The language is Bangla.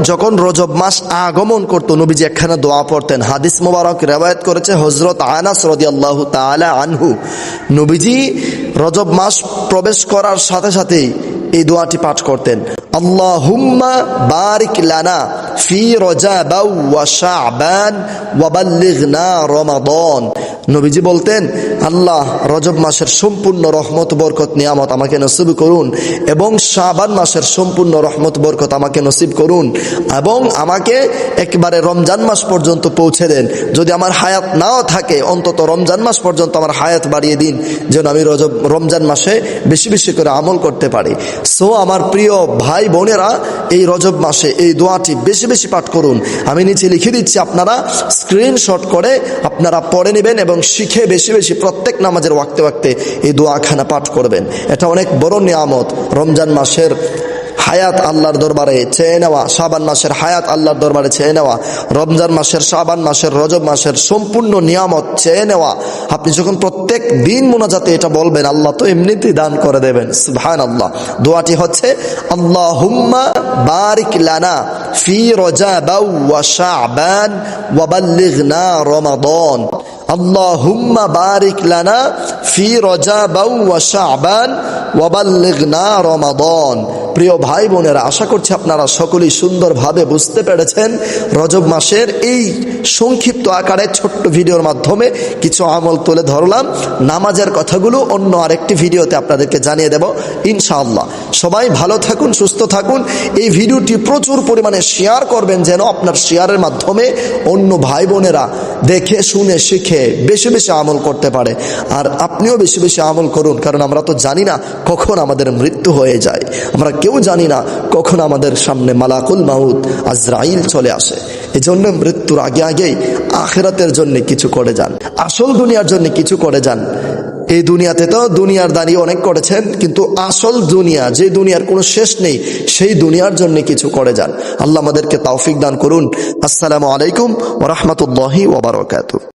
যখন রজব মাস আগমন করত নবীজি একখানা দোয়া পড়তেন। হাদিস মোবারক রিওয়ায়াত করেছে হযরত আনাস রাদিয়াল্লাহু তাআলা আনহু, নবীজি রজব মাস প্রবেশ করার সাথে সাথেই এই দোয়াটি পাঠ করতেন, আল্লাহুম্মা বারিক লানা ফি রজব ওয়া শাবান ওয়া বাল্লিগনা রমাদান। নবীজি বলতেন, আল্লাহ রজব মাসের সম্পূর্ণ রহমত বরকত নিয়ামত আমাকে নসিব করুন এবং শাবান মাসের সম্পূর্ণ রহমত বরকত আমাকে নসিব করুন এবং আমাকে একবারে রমজান মাস পর্যন্ত পৌঁছে দেন। যদি আমার হায়াত নাও থাকে অন্তত রমজান মাস পর্যন্ত আমার হায়াত বাড়িয়ে দিন, যেন আমি রমজান মাসে বেশি বেশি করে আমল করতে পারি। সো আমার প্রিয় ভাই বোনেরা, এই রজব মাসে এই দোয়াটি বেশি বেশি পাঠ করুন। আমি নিচে লিখে দিচ্ছি, আপনারা স্ক্রিনশট করে আপনারা পড়ে নেবেন এবং শিখে বেশি বেশি প্রত্যেক নামাজের ওয়াক্তে ওয়াক্তে এই দোয়াখানা পাঠ করবেন। এটা অনেক বড় নিয়ামত। রমজান মাসের হায়াত আল্লাহর দরবারে চেয়ে নেওয়া, শাবান মাসের হায়াত আল্লাহর দরবারে চেয়ে নেওয়া, রমজান মাসের, শাবান মাসের, রজব মাসের সম্পূর্ণ নিয়ামত চেয়ে নেওয়া। আপনি যখন প্রত্যেক দিন মুনাজাতে এটা বলবেন, আল্লাহ তো এমনিতেই দান করে দেবেন। সুবহানাল্লাহ। দোয়াটি হচ্ছে, আল্লাহুম্মা বারিক লানা ফি রজব ওয়া শাবান ওয়া বাল্লিগনা রমাদান। আল্লাহুম্মা বারিক লানা ফি রজব ওয়া শাবান ওয়া বাল্লিগনা রমাদান। প্রিয় ভাই বোনেরা, আশা করছি আপনারা সকলেই সুন্দরভাবে বুঝতে পেরেছেন। রজব মাসের এই সংক্ষিপ্ত আকারে ছোট্ট ভিডিওর মাধ্যমে কিছু আমল তুলে ধরলাম। নামাজের কথাগুলো অন্য আরেকটি ভিডিওতে আপনাদেরকে জানিয়ে দেব ইনশাআল্লাহ। সবাই ভালো থাকুন, সুস্থ থাকুন। এই ভিডিওটি প্রচুর পরিমাণে শেয়ার করবেন, যেন আপনার শেয়ারের মাধ্যমে অন্য ভাই বোনেরা দেখে শুনে শিখে বেশি বেশি আমল করতে পারে। আর আপনিও বেশি বেশি আমল করুন, কারণ আমরা তো জানি না কখন আমাদের মৃত্যু হয়ে যায়। আমরা কেউ জানি না কখন আমাদের সামনে মালাকুল মাউত আজরাইল চলে আসে। এজন্য মৃত্যুর আগে আগেই আখিরাতের জন্য কিছু করে যান, আসল দুনিয়ার জন্য কিছু করে যান। এই দুনিয়াতে তো দুনিয়ার দাঁড়িয়ে অনেক করেছেন, কিন্তু আসল দুনিয়া, যে দুনিয়ার কোনো শেষ নেই, সেই দুনিয়ার জন্য কিছু করে যান। আল্লাহ আমাদেরকে তৌফিক দান করুন। আসসালামু আলাইকুম ওয়া রাহমাতুল্লাহি ওয়া বারাকাতুহু।